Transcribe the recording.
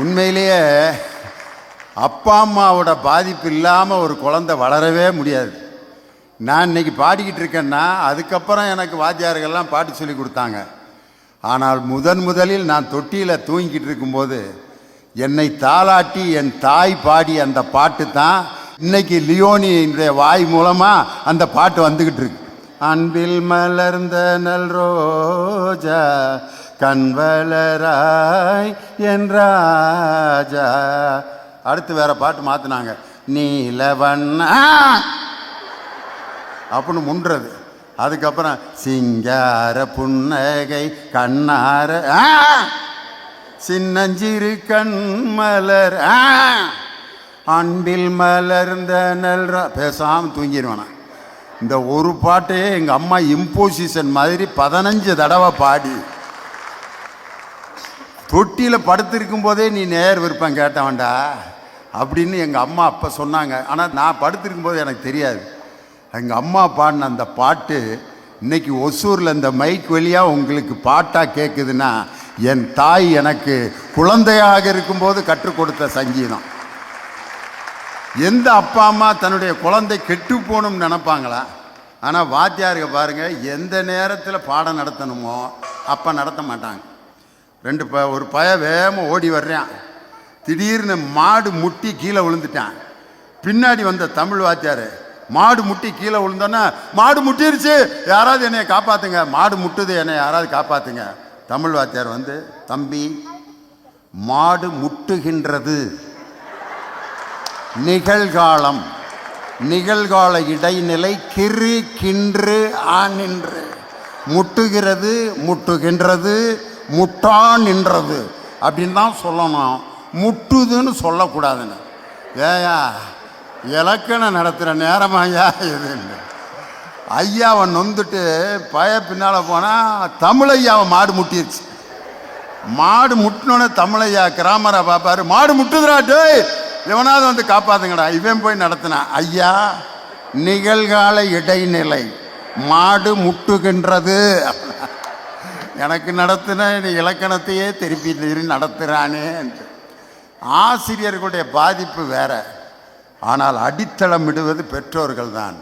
உண்மையிலேயே அப்பா அம்மாவோட பாதிப்பு இல்லாமல் ஒரு குழந்தை வளரவே முடியாது. நான் இன்னைக்கு பாடிக்கிட்டு இருக்கேன்னா அதுக்கப்புறம் எனக்கு வாத்தியார்கள்லாம் பாட்டு சொல்லி கொடுத்தாங்க. ஆனால் முதலில் நான் தொட்டியில் தூங்கிக்கிட்டு இருக்கும்போது என்னை தாளாட்டி என் தாய் பாடி அந்த பாட்டு தான் இன்னைக்கு லியோனியுடைய வாய் மூலமாக அந்த பாட்டு வந்துக்கிட்டு இருக்கு. அன்பில் மலர்ந்த நல் ரோஜா கண்வளராய் என் ராஜா. அடுத்து வேற பாட்டு மாற்றினாங்க, நீலவண்ண அப்படின்னு முன்றது. அதுக்கப்புறம் சிங்கார புன்னகை கண்ணார சின்னஞ்சிறு கண்மலர் அன்பில் மலர்ந்த நல் பேசாமல் தூங்கிடுவேன். இந்த ஒரு பாட்டே எங்கள் அம்மா இம்போசிஷன் மாதிரி 15 தடவை பாடி தொட்டியில் படுத்திருக்கும் போதே நீ நேர் விருப்பம் கேட்டவன்டா அப்படின்னு எங்கள் அம்மா அப்போ சொன்னாங்க. ஆனால் நான் படுத்திருக்கும் போது எனக்கு தெரியாது. எங்கள் அம்மா பாடின அந்த பாட்டு இன்னைக்கு ஒசூரில் இந்த மைக் வழியாக உங்களுக்கு பாட்டாக கேட்குதுன்னா என் தாய் எனக்கு குழந்தையாக இருக்கும்போது கற்றுக் கொடுத்த சங்கீதம். எந்த அப்பா அம்மா தன்னுடைய குழந்தை கெட்டு போகணும்னு நினைப்பாங்களா? ஆனால் வாத்தியாருங்க பாருங்கள், எந்த நேரத்தில் பாடம் நடத்தணுமோ அப்போ நடத்த மாட்டாங்க. ஒரு வேகமாக ஓடி வர்றான், திடீர்னு மாடு முட்டி கீழே விழுந்துட்டான். பின்னாடி வந்த தமிழ் வாத்தியார் மாடு முட்டி கீழே விழுந்தோன்னா, மாடு முட்டிருச்சு யாராவது என்னை காப்பாற்றுங்க, மாடு முட்டுது என்னை யாராவது காப்பாற்றுங்க. தமிழ் வாத்தியார் வந்து, தம்பி மாடு முட்டுகின்றது, நிகழ்காலம், நிகழ்கால இடைநிலை கிறு கின்று ஆனின்று, முட்டுகிறது முட்டுகின்றது முட்டான் நின்றது அப்படின்னு தான் சொல்லணும், முட்டுதுன்னு சொல்லக்கூடாதுன்னு. ஏயா இலக்கணம் நடத்துகிற நேரமாயா இது? ஐயாவை நொந்துட்டு பின்னால் போனால் தமிழையாவை மாடு முட்டிருச்சு. மாடு முட்டினோடனே தமிழையா கிராமரா பார்ப்பாரு, மாடு முட்டுதுடா டேய் எவனாவது வந்து காப்பாத்துங்கடா. இவன் போய் நடத்தினான், ஐயா நிகழ்கால இடைநிலை மாடு முட்டுகின்றது. எனக்கு நடத்தின இலக்கணத்தையே திருப்பி நடத்துகிறானே. ஆசிரியர்களுடைய பாதிப்பு வேற, ஆனால் அடித்தளம் இடுவது பெற்றோர்கள் தான்.